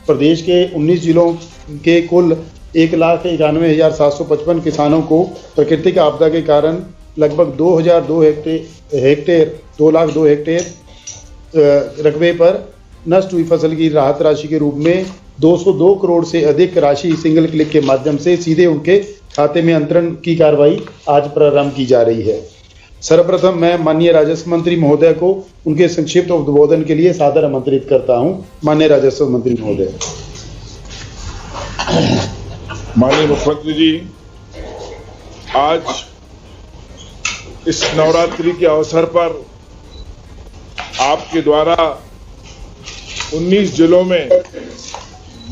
प्रदेश के 19 जिलों के कुल 1,91,755 किसानों को प्राकृतिक आपदा के कारण लगभग 2,002 हेक्टेयर रकबे पर नष्ट हुई फसल की राहत राशि के रूप में 202 करोड़ से अधिक राशि सिंगल क्लिक के माध्यम से सीधे उनके खाते में अंतरण की कार्रवाई आज प्रारंभ की जा रही है। सर्वप्रथम मैं माननीय राजस्व मंत्री महोदय को उनके संक्षिप्त उद्बोधन के लिए सादर आमंत्रित करता हूं। माननीय राजस्व मंत्री महोदय। माननीय मुख्यमंत्री जी, आज इस नवरात्रि के अवसर पर आपके द्वारा 19 जिलों में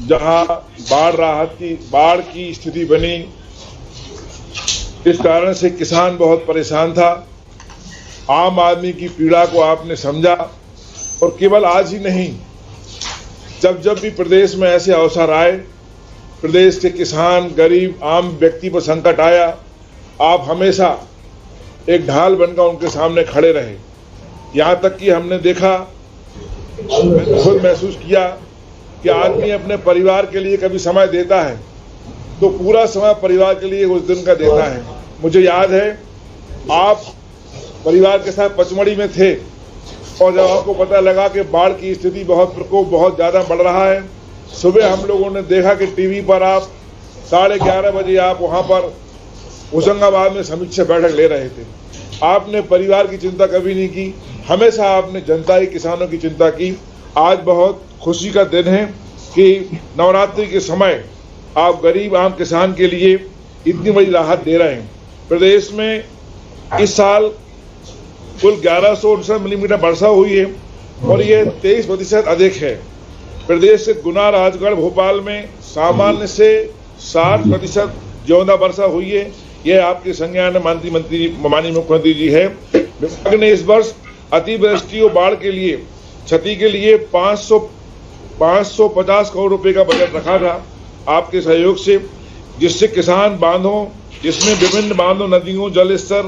जहां बाढ़ की स्थिति बनी, इस कारण से किसान बहुत परेशान था। आम आदमी की पीड़ा को आपने समझा और केवल आज ही नहीं, जब भी प्रदेश में ऐसे अवसर आए, प्रदेश के किसान, गरीब, आम व्यक्ति पर संकट आया, आप हमेशा एक ढाल बनकर उनके सामने खड़े रहे। यहाँ तक कि हमने देखा, खुद महसूस किया कि आदमी अपने परिवार के लिए कभी समय देता है तो पूरा समय परिवार के लिए उस दिन का देता है। मुझे याद है, आप परिवार के साथ पचमढ़ी में थे और जब आपको पता लगा कि बाढ़ की स्थिति प्रकोप बहुत ज़्यादा बढ़ रहा है, सुबह हम लोगों ने देखा कि टीवी पर आप 11:30 बजे आप वहाँ पर होशंगाबाद में समीक्षा बैठक ले रहे थे। आपने परिवार की चिंता कभी नहीं की, हमेशा आपने जनता की, किसानों की चिंता की। आज बहुत खुशी का दिन है कि नवरात्रि के समय आप गरीब आम किसान के लिए इतनी बड़ी राहत दे रहे हैं। प्रदेश में इस साल कुल 1169 मिलीमीटर वर्षा हुई है और ये 23% अधिक है। प्रदेश से गुना, राजगढ़, भोपाल में सामान्य से 60% ज्यादा वर्षा हुई है। यह आपके संज्ञान माननीय मुख्यमंत्री जी है। विभाग ने इस वर्ष अतिवृष्टि और बाढ़ के लिए क्षति के लिए 550 करोड़ रुपए का बजट रखा था आपके सहयोग से, जिससे किसान बांधों, जिसमें विभिन्न बांधों, नदियों, जल स्तर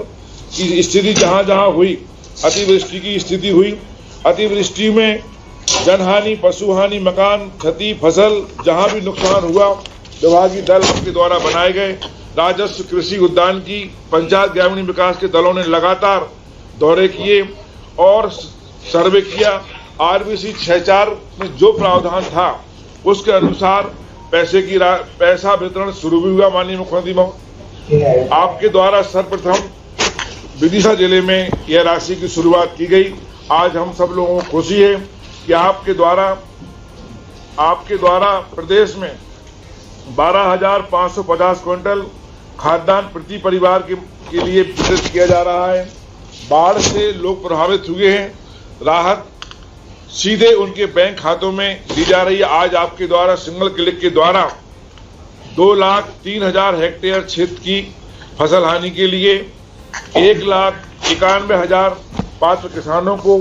की स्थिति जहां हुई, अतिवृष्टि की स्थिति हुई, अतिवृष्टि में जनहानि, पशुहानि, मकान क्षति, फसल जहां भी नुकसान हुआ, विभागीय दल के द्वारा बनाए गए राजस्व, कृषि, उद्यान की, पंचायत ग्रामीण विकास के दलों ने लगातार दौरे किए और सर्वे किया। RBC 64 में जो प्रावधान था उसके अनुसार पैसा वितरण शुरू भी हुआ। माननीय मुख्यमंत्री महोदय, आपके द्वारा सर्वप्रथम विदिशा जिले में यह राशि की शुरुआत की गई। आज हम सब लोगों को खुशी है कि आपके द्वारा प्रदेश में 12,550 क्विंटल खाद्यान्न प्रति परिवार के लिए वितरित किया जा रहा है। बाढ़ से लोग प्रभावित हुए हैं, राहत सीधे उनके बैंक खातों में दी जा रही है। आज आपके द्वारा सिंगल क्लिक के द्वारा 2,03,000 हेक्टेयर क्षेत्र की फसल हानि के लिए 1,91,000 पात्र किसानों को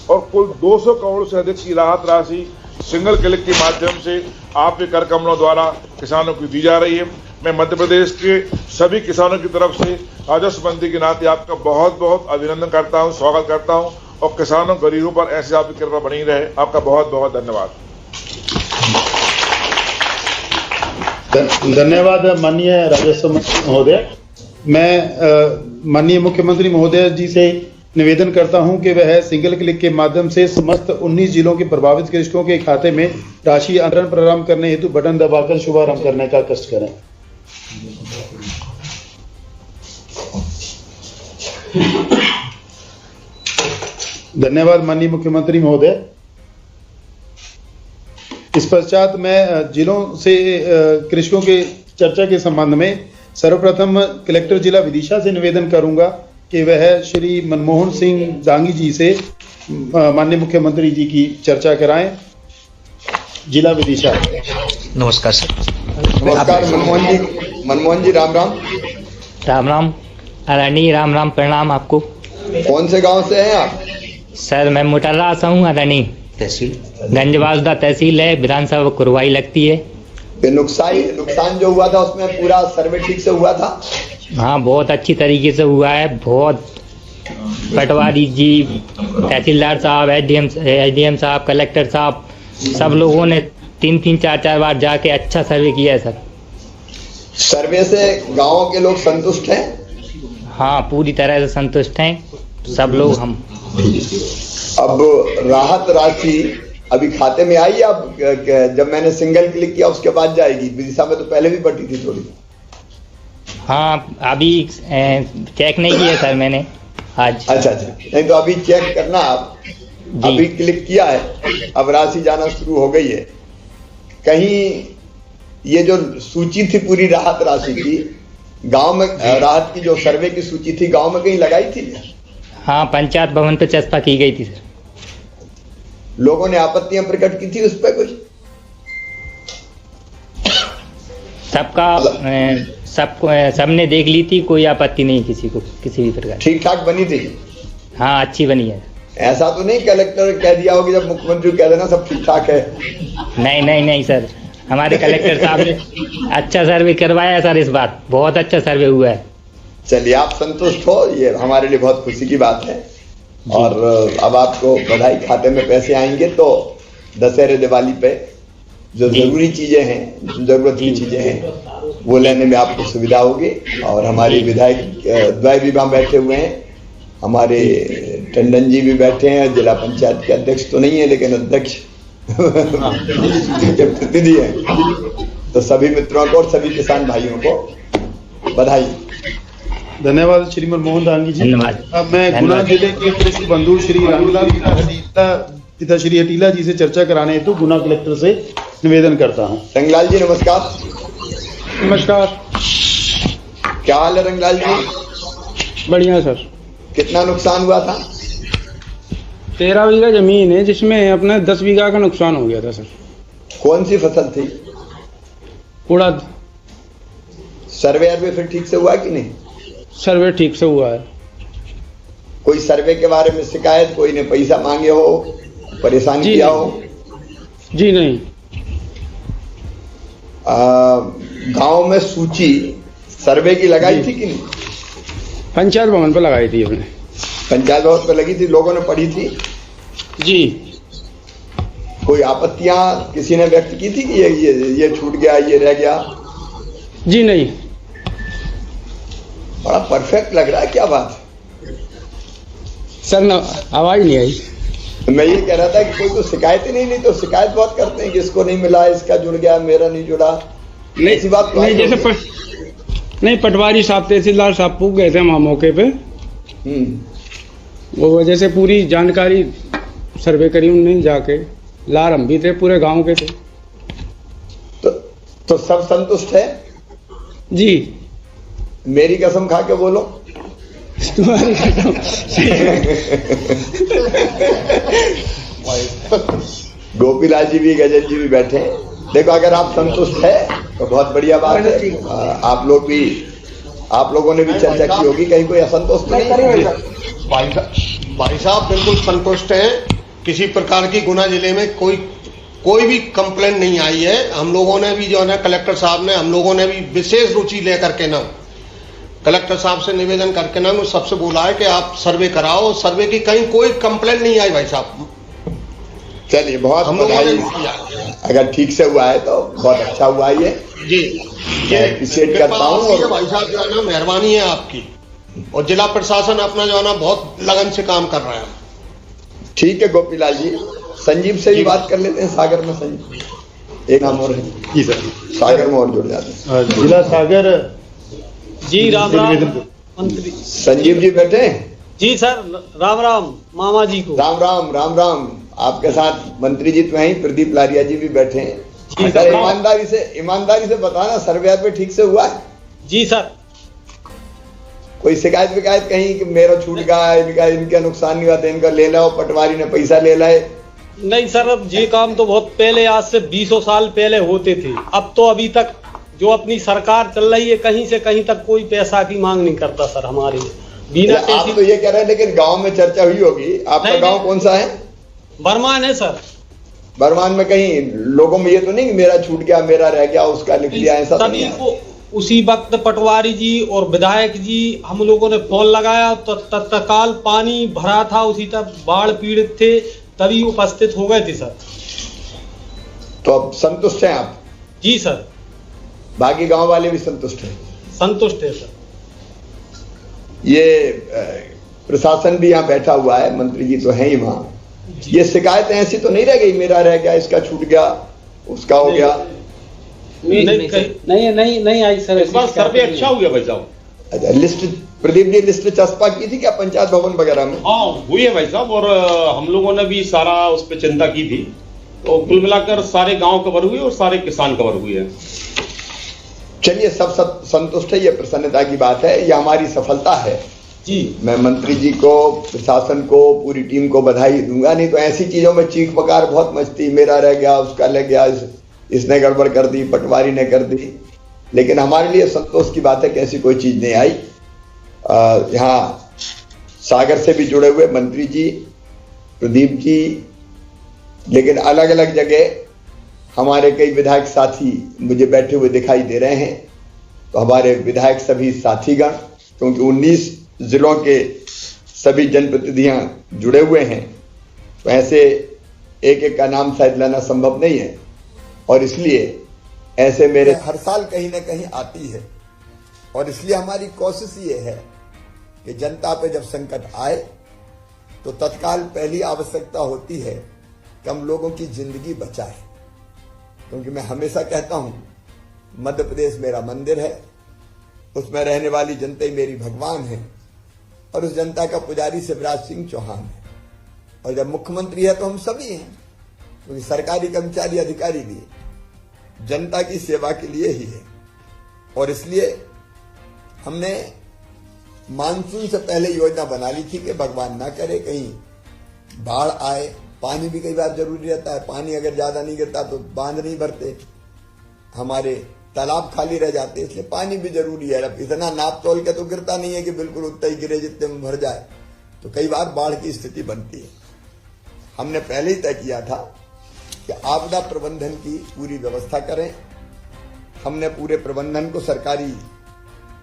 और कुल 200 करोड़ से अधिक की राहत राशि सिंगल क्लिक के माध्यम से आपके कर कमलों द्वारा किसानों को दी जा रही है। मैं मध्य प्रदेश के सभी किसानों की तरफ से राजस्व मंत्री के नाते आपका बहुत बहुत अभिनंदन करता हूं, स्वागत करता हूं और किसानों, गरीबों पर ऐसी आपकी कृपा बनी रहे। आपका बहुत बहुत धन्यवाद। धन्यवाद माननीय राजस्व मंत्री महोदय। मैं माननीय मुख्यमंत्री महोदय जी से निवेदन करता हूं कि वह सिंगल क्लिक के माध्यम से समस्त 19 जिलों के प्रभावित कृषकों के खाते में राशि अंतरण प्रारंभ करने हेतु बटन दबाकर शुभारंभ करने का कष्ट करें। धन्यवाद माननीय मुख्यमंत्री महोदय। इस पश्चात मैं जिलों से कृषकों के चर्चा के संबंध में सर्वप्रथम कलेक्टर जिला विदिशा से निवेदन करूंगा कि वह श्री मनमोहन सिंह दांगी जी से माननीय मुख्यमंत्री जी की चर्चा कराएं। जिला विदिशा। नमस्कार सर। नमस्कार मनमोहन जी, राम राम। राम राम अरणी, राम राम, प्रणाम आपको। कौन से गांव से हैं आप? सर मैं मुटर्रा से हूँ, अरणी तहसील, गंजबासुदा तहसील है, विधानसभा कुरवाई लगती है। नुकसान जो हुआ था उसमें पूरा सर्वे ठीक से हुआ था? हाँ, बहुत अच्छी तरीके से हुआ है। बहुत पटवारी जी, तहसीलदार साहब, एसडीएम साहब, कलेक्टर साहब, सब लोगों ने 3-3, 4-4 बार जाके अच्छा सर्वे किया है सर। सर्वे से गांव के लोग संतुष्ट हैं? हाँ, पूरी तरह से संतुष्ट हैं सब लोग हम। अब राहत राशि अभी खाते में आई, अब जब मैंने सिंगल क्लिक किया उसके बाद जाएगी? विदिशा में तो पहले भी पटी थी थोड़ी। हाँ, अभी चेक नहीं किया सर मैंने आज। अच्छा, नहीं तो अभी चेक करना आप। अभी क्लिक किया है, अब राशि जाना शुरू हो गई है। कहीं ये जो सूची थी पूरी राहत राशि की, गांव में राहत की जो सर्वे की सूची थी गांव में कहीं लगाई थी? हाँ, पंचायत भवन पे चस्पा की गई थी सर। लोगों ने आपत्तियां प्रकट की थी उस पर कुछ? सबने देख ली थी, कोई आपत्ति नहीं किसी को, किसी भी प्रकार। ठीक ठाक बनी थी? हाँ, अच्छी बनी है। ऐसा तो नहीं कलेक्टर कह दिया हो कि जब मुख्यमंत्री कह देना सब ठीक ठाक है? नहीं सर, हमारे कलेक्टर साहब ने अच्छा सर्वे करवाया सर, इस बार बहुत अच्छा सर्वे हुआ है। चलिए, आप संतुष्ट हो, ये हमारे लिए बहुत खुशी की बात है। और अब आपको बधाई, खाते में पैसे आएंगे तो दशहरे दिवाली पे जो जरूरी चीजें हैं, जो जरूरत की चीजें हैं, वो लेने में आपको सुविधा होगी। और हमारे विधायक द्वय भी वहां बैठे हुए हैं, हमारे टंडन जी भी बैठे हैं, जिला पंचायत के अध्यक्ष तो नहीं है लेकिन अध्यक्ष के प्रतिनिधि हैं। तो सभी मित्रों को और सभी किसान भाइयों को बधाई। धन्यवाद श्रीमन मोहन दांगी जी। धन्यवाद। अब मैं गुना जिले के कृषि बंधु श्री रामलाल पिता श्री हटीला जी से चर्चा कराने हेतु गुना कलेक्टर से निवेदन करता हूँ। रंगलाल जी नमस्कार। नमस्कार। क्या हाल है रंगलाल जी? बढ़िया सर। कितना नुकसान हुआ था? 13 बीघा जमीन है जिसमें अपना 10 बीघा का नुकसान हो गया था सर। कौन सी फसल थी? उड़द। सर्वे अर्वे फिर ठीक से हुआ कि नहीं? सर्वे ठीक से हुआ है। कोई सर्वे के बारे में शिकायत, कोई ने पैसा मांगे हो, परेशान किया हो? जी नहीं। गांव में सूची सर्वे की लगाई थी कि नहीं? पंचायत भवन पर लगाई थी हमने। पंचायत भवन पर लगी थी, लोगों ने पढ़ी थी? जी। कोई आपत्तियां किसी ने व्यक्त की थी कि ये छूट गया, ये रह गया? जी नहीं। बड़ा परफेक्ट लग रहा है, क्या बात सर? आवाज नहीं आई। मैं ये कह रहा था कि कोई तो शिकायत ही नहीं तो शिकायत बहुत करते हैं कि इसको नहीं मिला, इसका जुड़ गया, मेरा नहीं जुड़ा। नहीं, ऐसी बात तो नहीं, जैसे नहीं, पटवारी साहब, तहसीलदार साहब पूछ गए थे वहां मौके पे। वो वजह से पूरी जानकारी सर्वे करी उन्होंने जाके। लार हम भी थे, पूरे गांव के थे। तो सब संतुष्ट है? जी। मेरी कसम खा के बोलो। तुम्हारी कसम। गोपीलाल जी भी, गजन जी भी बैठे हैं। देखो, अगर आप संतुष्ट है तो बहुत बढ़िया बात है। आप लोगों ने भी चर्चा की होगी, कहीं कोई असंतोष तो नहीं? भाई साहब बिल्कुल संतुष्ट हैं। किसी प्रकार की गुना जिले में कोई भी कंप्लेन नहीं आई है। हम लोगों ने भी जो है ना, कलेक्टर साहब ने, हम लोगों ने भी विशेष रुचि लेकर के ना कलेक्टर साहब से निवेदन करके ना मुझे सबसे बोला है कि आप सर्वे कराओ। सर्वे की कहीं कोई कंप्लेन नहीं आई भाई साहब। चलिए, बहुत बधाई। अगर ठीक से हुआ है तो बहुत अच्छा हुआ ये जी। ये अप्रिशिएट करता हूँ। भाई साहब जो है ना, मेहरबानी है आपकी। और जिला प्रशासन अपना जो है ना बहुत लगन से काम कर रहा है। ठीक है गोपीलाल जी, संजीव से भी बात कर लेते हैं। सागर में संजीव एक नाम और है जी सर, सागर में और जुड़ जाते हैं। जिला सागर जी। राम राम मंत्री। संजीव जी बैठे हैं? जी सर, राम राम मामा जी को। राम राम राम राम। आपके साथ मंत्री जी तो हैं, प्रदीप लारिया जी भी बैठे हैं। जी सर, सर। ईमानदारी से बताना, सर्वे पे ठीक से हुआ है? जी सर। कोई शिकायत विकायत कहीं कि मेरा छूट गया, इनका नुकसान नहीं हुआ था, इनका ले लो, पटवारी ने पैसा ले लाए? नहीं सर, अब ये काम तो बहुत पहले, आज से 20 साल पहले होते थे। अब तो अभी तक जो अपनी सरकार चल रही है, कहीं से कहीं तक कोई पैसा की मांग नहीं करता सर हमारे बिना। आप तो ये कह रहे हैं, लेकिन गांव में चर्चा हुई होगी। आपका गांव कौन सा है? बरमान है सर। बरमान में कहीं लोगों में ये तो नहीं कि मेरा छूट गया, मेरा रह गया, उसका लिख दिया, ऐसा तो नहीं है? को उसी वक्त पटवारी जी और विधायक जी, हम लोगों ने फोन लगाया तो तत्काल पानी भरा था, उसी तक बाढ़ पीड़ित थे, तभी उपस्थित हो गए थे सर। तो अब संतुष्ट हैं आप? जी सर, बाकी गांव वाले भी संतुष्ट हैं? संतुष्ट है सर। ये प्रशासन भी यहाँ बैठा हुआ है, मंत्री जी तो हैं ही वहां। ये शिकायतें ऐसी तो नहीं रह गई, मेरा रह गया, इसका छूट गया, उसका हो गया? नहीं आई सर। इस बार सर्वे अच्छा हो गया भाई साहब। अच्छा, लिस्ट प्रदीप जी लिस्ट चस्पा की थी क्या पंचायत भवन वगैरह में? हाँ हुई है भाई साहब, और हम लोगों ने भी सारा उस पर चिंता की थी, तो कुल मिलाकर सारे गांव कवर हुए और सारे किसान कवर हुए हैं। चलिए, सब संतुष्ट है, ये प्रसन्नता की बात है, ये हमारी सफलता है जी। मैं मंत्री जी को, प्रशासन को, पूरी टीम को बधाई दूंगा। नहीं तो ऐसी चीजों में चीख पकार बहुत मचती, मेरा रह गया, उसका लग गया, इसने गड़बड़ कर दी, पटवारी ने कर दी। लेकिन हमारे लिए संतोष की बात है कि ऐसी कोई चीज नहीं आई। यहाँ सागर से भी जुड़े हुए मंत्री जी, प्रदीप जी, लेकिन अलग अलग जगह हमारे कई विधायक साथी मुझे बैठे हुए दिखाई दे रहे हैं। तो हमारे विधायक सभी साथीगण, क्योंकि 19 जिलों के सभी जनप्रतिनिधियां जुड़े हुए हैं, तो ऐसे एक एक का नाम शायद लेना संभव नहीं है, और इसलिए ऐसे मेरे हर साल कहीं ना कहीं आती है। और इसलिए हमारी कोशिश ये है कि जनता पे जब संकट आए तो तत्काल पहली आवश्यकता होती है कि हम लोगों की जिंदगी बचाएं। क्योंकि मैं हमेशा कहता हूं, मध्य प्रदेश मेरा मंदिर है, उसमें रहने वाली जनता ही मेरी भगवान है, और उस जनता का पुजारी शिवराज सिंह चौहान है। और जब मुख्यमंत्री है तो हम सभी हैं, क्योंकि सरकारी कर्मचारी अधिकारी भी जनता की सेवा के लिए ही है। और इसलिए हमने मानसून से पहले योजना बना ली थी कि भगवान ना करे कहीं बाढ़ आए। पानी भी कई बार जरूरी रहता है, पानी अगर ज्यादा नहीं गिरता तो बांध नहीं भरते, हमारे तालाब खाली रह जाते, इसलिए पानी भी जरूरी है। अब इतना नाप तोल के तो गिरता नहीं है कि बिल्कुल उतना ही गिरे जितने में भर जाए, तो कई बार बाढ़ की स्थिति बनती है। हमने पहले ही तय किया था कि आपदा प्रबंधन की पूरी व्यवस्था करें। हमने पूरे प्रबंधन को, सरकारी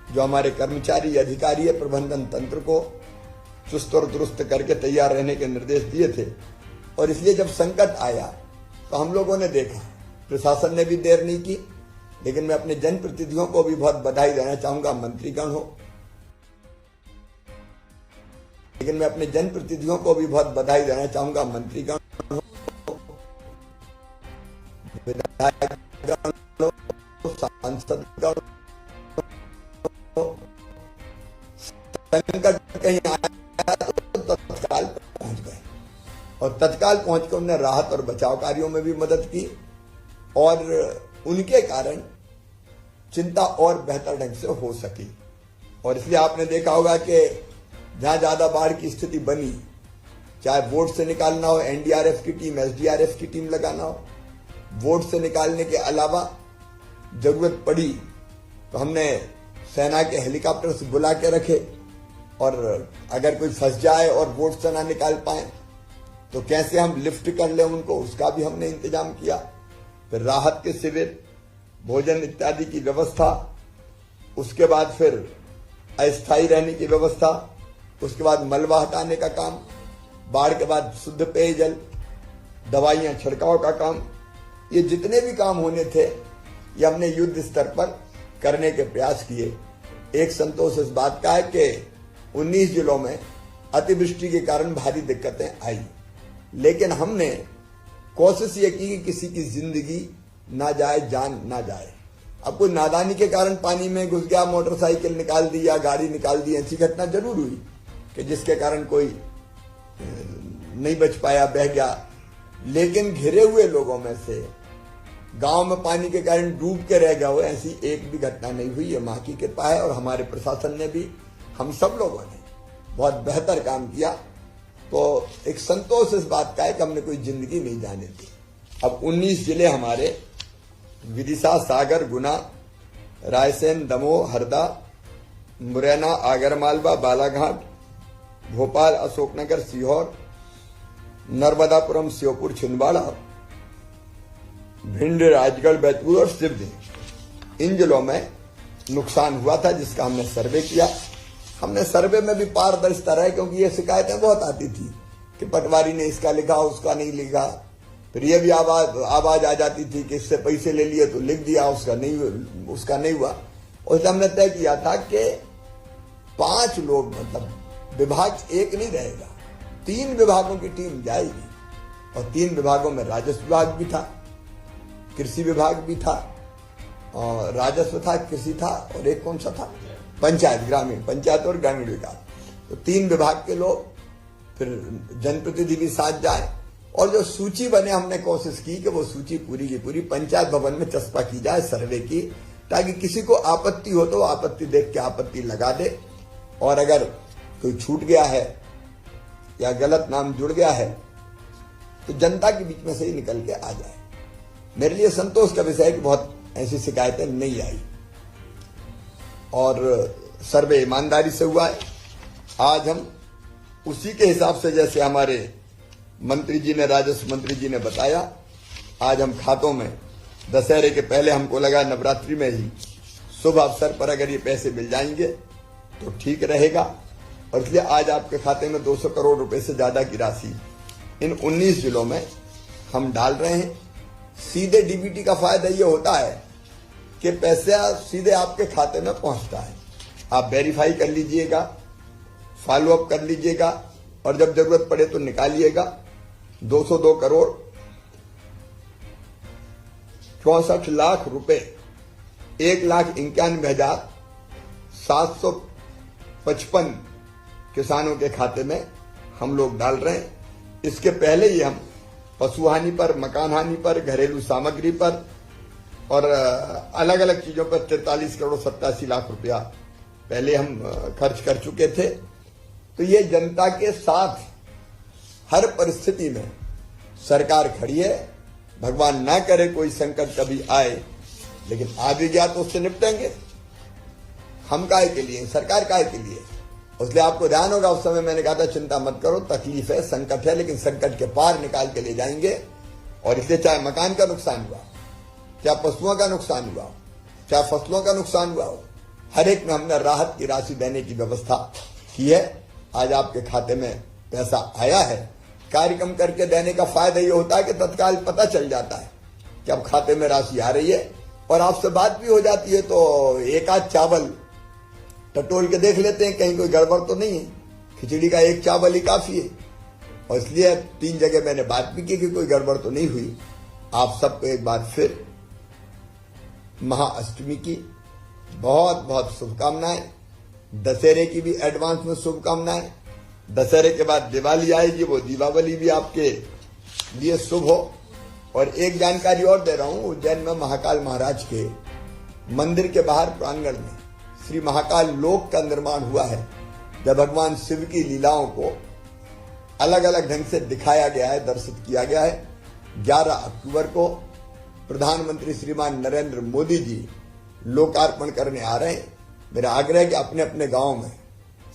जो हमारे कर्मचारी अधिकारी है, प्रबंधन तंत्र को चुस्त और दुरुस्त करके तैयार रहने के निर्देश दिए थे। और इसलिए जब संकट आया तो हम लोगों ने देखा, प्रशासन ने भी देर नहीं की, लेकिन मैं अपने जनप्रतिनिधियों को भी बहुत बधाई देना चाहूंगा, मंत्रीगण हो, लेकिन मैं अपने जनप्रतिनिधियों को भी बहुत बधाई देना चाहूंगा, मंत्रीगण हो, विधायकगण हो, सांसदगण हो। संकट कहीं आया तो तत्काल पहुंच गए, और तत्काल पहुंचकर उन्होंने राहत और बचाव कार्यों में भी मदद की, और उनके कारण चिंता और बेहतर ढंग से हो सकी। और इसलिए आपने देखा होगा कि जहां ज्यादा बाढ़ की स्थिति बनी, चाहे वोट से निकालना हो, एनडीआरएफ की टीम, एसडीआरएफ की टीम लगाना हो, वोट से निकालने के अलावा जरूरत पड़ी तो हमने सेना के हेलीकॉप्टर्स बुला के रखे, और अगर कोई फंस जाए और वोट से ना निकाल पाए तो कैसे हम लिफ्ट कर लें उनको, उसका भी हमने इंतजाम किया। फिर राहत के शिविर, भोजन इत्यादि की व्यवस्था, उसके बाद फिर अस्थायी रहने की व्यवस्था, उसके बाद मलबा हटाने का काम, बाढ़ के बाद शुद्ध पेयजल, दवाइयां छिड़काव का काम, ये जितने भी काम होने थे ये हमने युद्ध स्तर पर करने के प्रयास किए। एक संतोष इस बात का है कि 19 जिलों में अतिवृष्टि के कारण भारी दिक्कतें आई, लेकिन हमने कोशिश ये की कि किसी की जिंदगी ना जाए, जान ना जाए। अब कोई नादानी के कारण पानी में घुस गया, मोटरसाइकिल निकाल दी या गाड़ी निकाल दी, ऐसी घटना जरूर हुई कि जिसके कारण कोई नहीं बच पाया, बह गया। लेकिन घिरे हुए लोगों में से गांव में पानी के कारण डूब के रह गया हो, ऐसी एक भी घटना नहीं हुई। ये मां की कृपा है, और हमारे प्रशासन ने भी, हम सब लोगों ने बहुत बेहतर काम किया। तो एक संतोष इस बात का है कि हमने कोई जिंदगी नहीं जाने दी। अब 19 जिले हमारे, विदिशा, सागर, गुना, रायसेन, दमोह, हरदा, मुरैना, आगरमालवा, बालाघाट, भोपाल, अशोकनगर, सीहोर, नर्मदापुरम, श्योपुर, छिंदवाड़ा, भिंड, राजगढ़, बैतूल और सिवनी, इन जिलों में नुकसान हुआ था, जिसका हमने सर्वे किया। हमने सर्वे में भी पारदर्शिता रही, क्योंकि ये शिकायतें बहुत आती थी कि पटवारी ने इसका लिखा, उसका नहीं लिखा, फिर ये भी आवाज आ जाती थी कि इससे पैसे ले लिए तो लिख दिया, उसका नहीं हुआ। उसने हमने तय किया था कि 5 लोग, मतलब विभाग एक नहीं रहेगा, 3 विभागों की टीम जाएगी और 3 विभागों में राजस्व विभाग भी था, कृषि विभाग भी था, और राजस्व था, कृषि था, और एक कौन सा था, पंचायत और ग्रामीण विकास। तो 3 विभाग के लोग, फिर जनप्रतिनिधि भी साथ जाए, और जो सूची बने हमने कोशिश की कि वो सूची पूरी की पूरी पंचायत भवन में चस्पा की जाए सर्वे की, ताकि किसी को आपत्ति हो तो आपत्ति देख के आपत्ति लगा दे, और अगर कोई छूट गया है या गलत नाम जुड़ गया है तो जनता के बीच में से ही निकल के आ जाए। मेरे लिए संतोष का विषय है कि बहुत ऐसी शिकायतें नहीं आई और सर्वे ईमानदारी से हुआ है। आज हम उसी के हिसाब से, जैसे हमारे मंत्री जी ने, राजस्व मंत्री जी ने बताया, आज हम खातों में दशहरे के पहले, हमको लगा नवरात्रि में ही शुभ अवसर पर अगर ये पैसे मिल जाएंगे तो ठीक रहेगा, और इसलिए आज आपके खाते में 200 करोड़ रुपए से ज्यादा की राशि इन 19 जिलों में हम डाल रहे हैं। सीधे डीबीटी का फायदा ये होता है कि पैसा सीधे आपके खाते में पहुंचता है, आप वेरीफाई कर लीजिएगा, फॉलो अप कर लीजिएगा, और जब जरूरत पड़े तो निकालिएगा। 202 करोड़ 64 लाख रुपए 1,91,755 किसानों के खाते में हम लोग डाल रहे हैं। इसके पहले ही हम पशु हानि पर, मकान हानि पर, घरेलू सामग्री पर और अलग अलग चीजों पर 43 करोड़ 87 लाख रुपया पहले हम खर्च कर चुके थे। तो ये जनता के साथ हर परिस्थिति में सरकार खड़ी है। भगवान ना करे कोई संकट कभी आए, लेकिन आ भी गया तो उससे निपटेंगे। हम काहे के लिए, सरकार काहे के लिए। इसलिए आपको ध्यान होगा, उस समय मैंने कहा था चिंता मत करो, तकलीफ है, संकट है, लेकिन संकट के पार निकाल के ले जाएंगे। और इसलिए चाहे मकान का नुकसान हुआ, चाहे पशुओं का नुकसान हुआ, चाहे फसलों का नुकसान हुआ हो, हर एक में हमने राहत की राशि देने की व्यवस्था की है। आज आपके खाते में पैसा आया है। कार्यक्रम करके देने का फायदा ये होता है कि तत्काल पता चल जाता है कि अब खाते में राशि आ रही है, और आपसे बात भी हो जाती है तो एक आध चावल टटोल के देख लेते हैं कहीं कोई गड़बड़ तो नहीं है। खिचड़ी का एक चावल ही काफी है, और इसलिए 3 जगह मैंने बात भी की कि कोई गड़बड़ तो नहीं हुई। आप सबको एक बार फिर महाअष्टमी की बहुत बहुत शुभकामनाएं, दशहरे की भी एडवांस में शुभकामनाएं। दशहरे के बाद दिवाली आएगी, वो दीपावली भी आपके लिए शुभ हो। और एक जानकारी और दे रहा हूं, उज्जैन में महाकाल महाराज के मंदिर के बाहर प्रांगण में श्री महाकाल लोक का निर्माण हुआ है, जब भगवान शिव की लीलाओं को अलग अलग ढंग से दिखाया गया है, दर्शित किया गया है। 11 अक्टूबर को प्रधानमंत्री श्रीमान नरेंद्र मोदी जी लोकार्पण करने आ रहे हैं। मेरा आग्रह है कि अपने अपने गांव में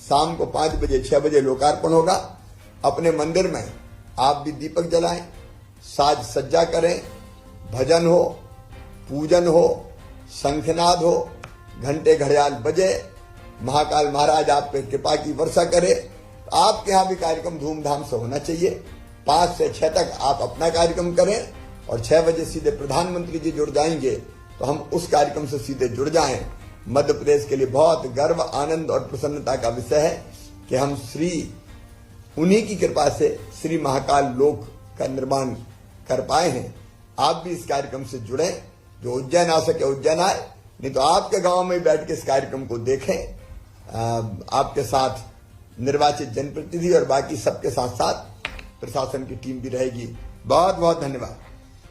शाम को 5 बजे 6 बजे लोकार्पण होगा। अपने मंदिर में आप भी दीपक जलाएं, साज सज्जा करें, भजन हो, पूजन हो, शंखनाद हो, घंटे घड़ियाल बजे, महाकाल महाराज आप पे कृपा की वर्षा करे। आपके यहाँ भी कार्यक्रम धूमधाम से होना चाहिए। 5 से 6 तक आप अपना कार्यक्रम करें, और 6 बजे सीधे प्रधानमंत्री जी जुड़ जाएंगे तो हम उस कार्यक्रम से सीधे जुड़ जाएं। मध्य प्रदेश के लिए बहुत गर्व, आनंद और प्रसन्नता का विषय है कि हम उन्हीं की कृपा से श्री महाकाल लोक का निर्माण कर पाए हैं। आप भी इस कार्यक्रम से जुड़ें। जो उज्जैन आ सके उज्जैन आए, नहीं तो आपके गांव में बैठ के इस कार्यक्रम को देखें। आपके साथ निर्वाचित जनप्रतिनिधि और बाकी सबके साथ साथ प्रशासन की टीम भी रहेगी। बहुत बहुत धन्यवाद।